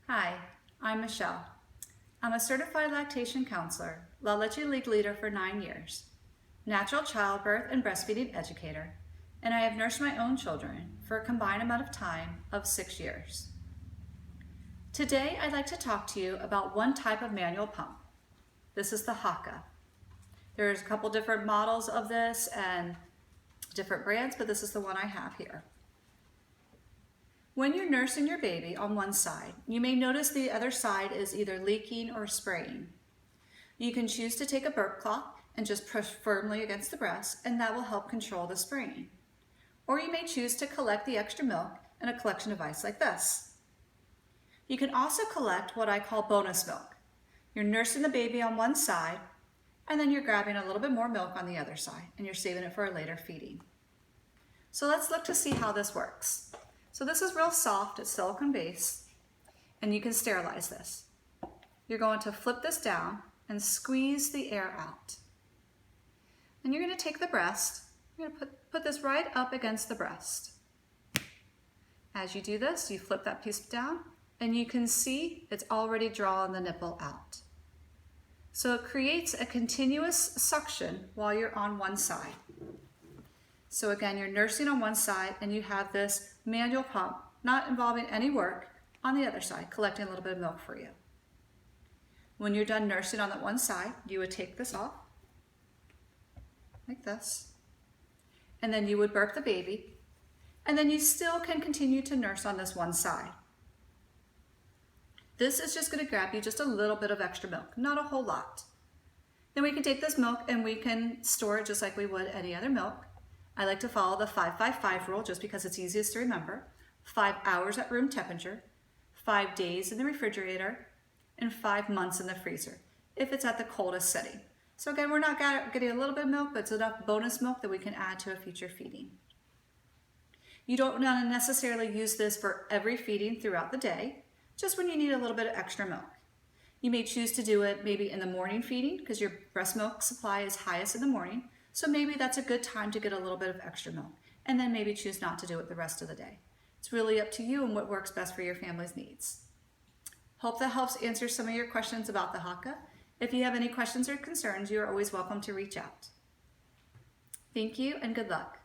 Hi, I'm Michelle. I'm a certified lactation counselor, La Leche League leader for 9 years, natural childbirth and breastfeeding educator, and I have nursed my own children for a combined amount of time of 6 years. Today, I'd like to talk to you about one type of manual pump. This is the Haaka. There's a couple different models of this and different brands, but this is the one I have here. When you're nursing your baby on one side, you may notice the other side is either leaking or spraying. You can choose to take a burp cloth and just push firmly against the breast, and that will help control the spraying. Or you may choose to collect the extra milk in a collection device like this. You can also collect what I call bonus milk. You're nursing the baby on one side, and then you're grabbing a little bit more milk on the other side, and you're saving it for a later feeding. So let's look to see how this works. So this is real soft, it's silicone base, and you can sterilize this. You're going to flip this down and squeeze the air out. And you're going to take the breast, you're going to put this right up against the breast. As you do this, you flip that piece down, and you can see it's already drawing the nipple out. So it creates a continuous suction while you're on one side. So again, you're nursing on one side and you have this manual pump, not involving any work, on the other side, collecting a little bit of milk for you. When you're done nursing on that one side, you would take this off, like this, and then you would burp the baby, and then you still can continue to nurse on this one side. This is just going to grab you just a little bit of extra milk, not a whole lot. Then we can take this milk and we can store it just like we would any other milk. I like to follow the 5-5-5 rule just because it's easiest to remember. 5 hours at room temperature, 5 days in the refrigerator, and 5 months in the freezer if it's at the coldest setting. So again, we're not getting a little bit of milk, but it's enough bonus milk that we can add to a future feeding. You don't want to necessarily use this for every feeding throughout the day, just when you need a little bit of extra milk. You may choose to do it maybe in the morning feeding because your breast milk supply is highest in the morning. So maybe that's a good time to get a little bit of extra milk, and then maybe choose not to do it the rest of the day. It's really up to you and what works best for your family's needs. Hope that helps answer some of your questions about the Haaka. If you have any questions or concerns, you are always welcome to reach out. Thank you and good luck.